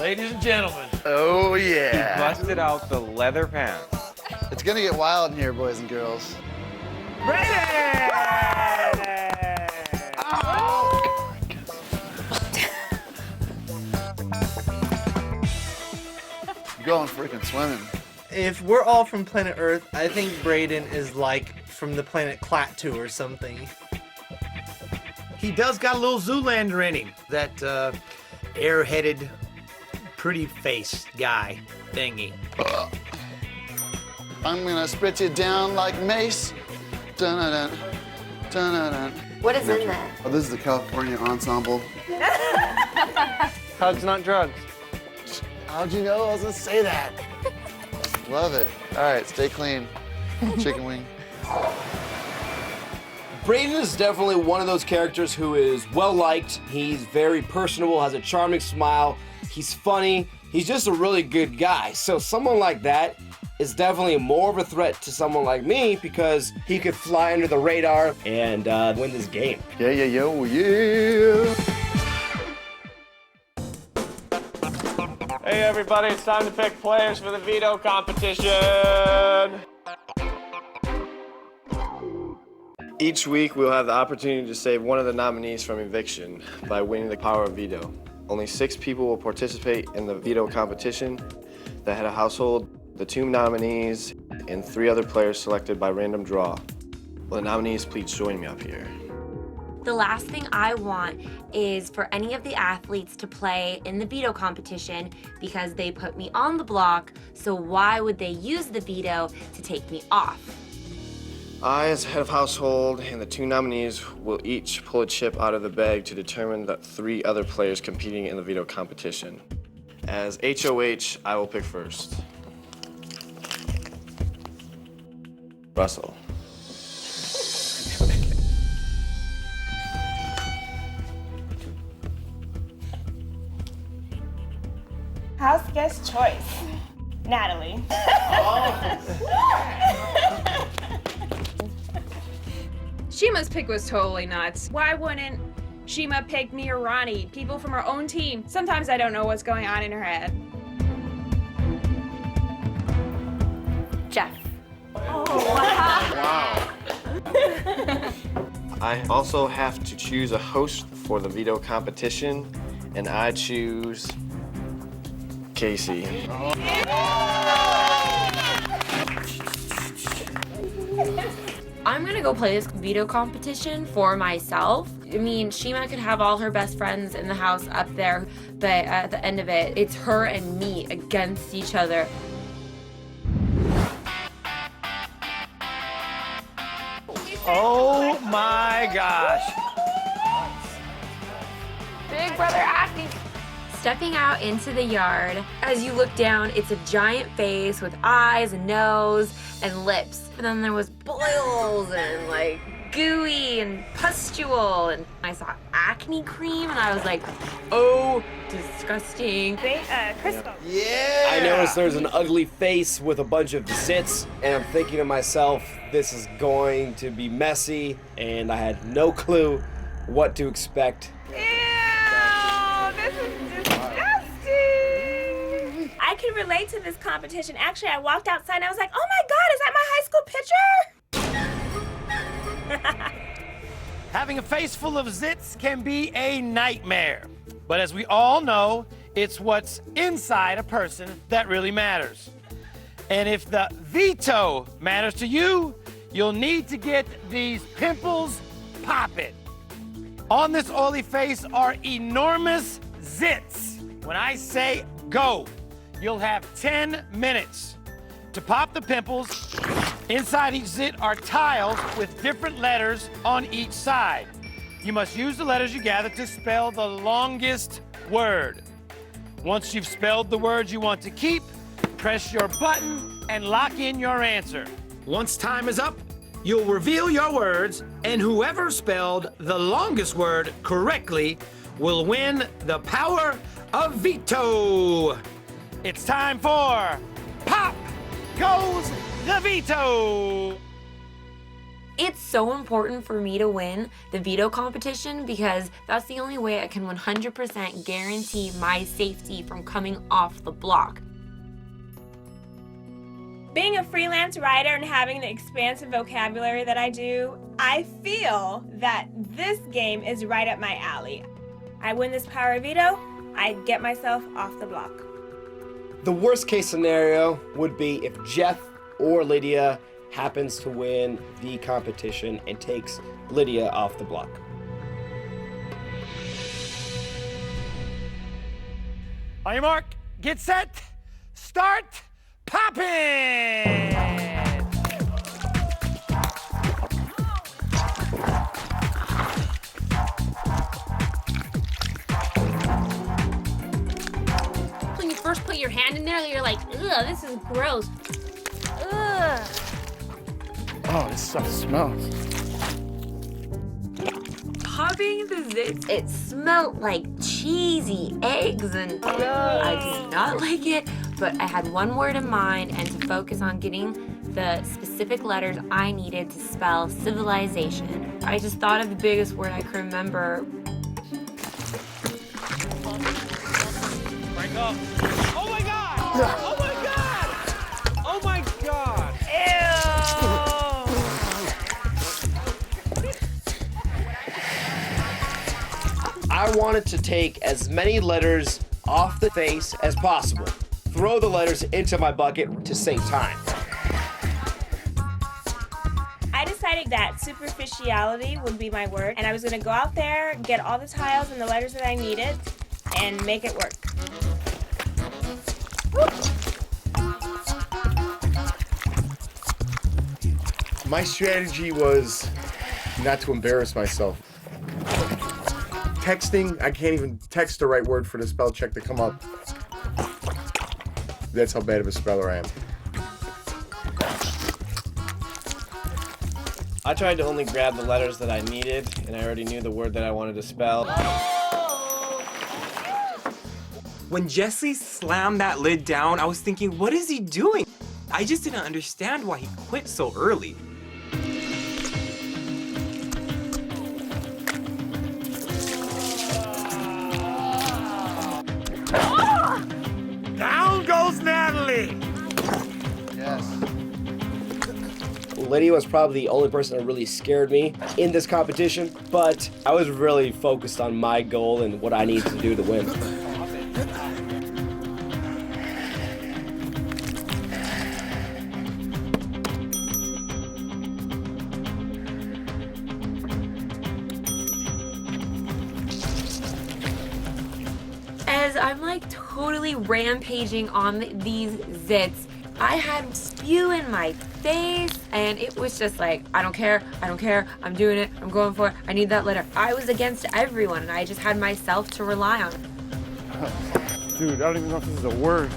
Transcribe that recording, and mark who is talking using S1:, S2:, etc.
S1: Ladies and gentlemen.
S2: Oh,
S3: He
S2: yeah.
S3: busted out the leather pants.
S2: It's gonna get wild in here, boys and girls.
S3: Ready!
S2: Oh! You're going freaking swimming.
S4: If we're all from planet Earth, I think Brayden is like from the planet Klaatu or something.
S1: He does got a little Zoolander in him. That airheaded, pretty face guy thingy.
S2: I'm gonna spritz you down like mace. Dun-dun-dun. Dun-dun-dun.
S5: What is in that?
S2: Oh, this is the California Ensemble.
S4: Hugs, not drugs.
S2: How'd you know I was gonna say that? Love it. All right, stay clean. Chicken wing.
S6: Brayden is definitely one of those characters who is well-liked. He's very personable, has a charming smile. He's funny. He's just a really good guy. So someone like that is definitely more of a threat to someone like me because he could fly under the radar and win this game.
S2: Yeah, yeah, yo, yeah.
S7: Hey everybody, it's time to pick players for the veto competition. Each week we'll have the opportunity to save one of the nominees from eviction by winning the power of veto. Only 6 people will participate in the veto competition: the head of household, the 2 nominees, and 3 other players selected by random draw. Will the nominees please join me up here?
S5: The last thing I want is for any of the athletes to play in the veto competition because they put me on the block, so why would they use the veto to take me off?
S7: I, as head of household, and the 2 nominees will each pull a chip out of the bag to determine the 3 other players competing in the veto competition. As HOH, I will pick first. Russell.
S8: House guest choice, Natalie.
S9: Shima's pick was totally nuts. Why wouldn't Shima pick me or Ronnie? People from our own team. Sometimes I don't know what's going on in her head.
S5: Jeff.
S7: I also have to choose a host for the veto competition, and I choose Casey.
S5: I'm gonna go play this veto competition for myself. I mean, Shima could have all her best friends in the house up there, but at the end of it, it's her and me against each other.
S1: Oh my gosh.
S9: Big brother acting.
S5: Stepping out into the yard, as you look down, it's a giant face with eyes and nose and lips. And then there was boils and like gooey and pustule, and I saw acne cream and I was like, oh, disgusting.
S8: Crystal.
S2: Yeah!
S6: I noticed there's an ugly face with a bunch of zits, and I'm thinking to myself, this is going to be messy, and I had no clue what to expect.
S8: Ew, this is disgusting. I can relate to this competition. Actually, I walked outside and I was like, oh my God, is that my high school picture?
S1: Having a face full of zits can be a nightmare. But as we all know, it's what's inside a person that really matters. And if the veto matters to you, you'll need to get these pimples popping. On this oily face are enormous zits. When I say go, you'll have 10 minutes to pop the pimples. Inside each zit are tiles with different letters on each side. You must use the letters you gather to spell the longest word. Once you've spelled the words you want to keep, press your button and lock in your answer. Once time is up, you'll reveal your words, and whoever spelled the longest word correctly will win the power of veto. It's time for Pop Goes the Veto.
S5: It's so important for me to win the veto competition because that's the only way I can 100% guarantee my safety from coming off the block.
S8: Being a freelance writer and having the expansive vocabulary that I do, I feel that this game is right up my alley. I win this power of veto, I get myself off the block.
S6: The worst case scenario would be if Jeff or Lydia happens to win the competition and takes Lydia off the block.
S1: On your mark, get set, start, poppin'!
S5: When you first put your hand in there, you're like, ugh, this is gross. Ugh.
S2: Oh, this stuff smells.
S5: Popping the zits, it smelled like cheesy eggs and I did not like it, but I had one word in mind and to focus on getting the specific letters I needed to spell civilization. I just thought of the biggest word I could remember.
S1: Break up. Oh my God! Oh my God! Oh my God!
S6: I wanted to take as many letters off the face as possible. Throw the letters into my bucket to save time.
S8: I decided that superficiality would be my word, and I was gonna go out there, get all the tiles and the letters that I needed, and make it work.
S10: My strategy was not to embarrass myself. Texting, I can't even text the right word for the spell check to come up. That's how bad of a speller I am.
S7: I tried to only grab the letters that I needed, and I already knew the word that I wanted to spell.
S3: When Jesse slammed that lid down, I was thinking, what is he doing? I just didn't understand why he quit so early.
S1: Down goes Natalie!
S2: Yes.
S6: Lydia was probably the only person that really scared me in this competition, but I was really focused on my goal and what I needed to do to win.
S5: As I'm like totally rampaging on these zits, I had spew in my face and it was just like, I don't care, I'm doing it, I'm going for it, I need that letter. I was against everyone and I just had myself to rely on.
S10: Dude, I don't even know if this is a word.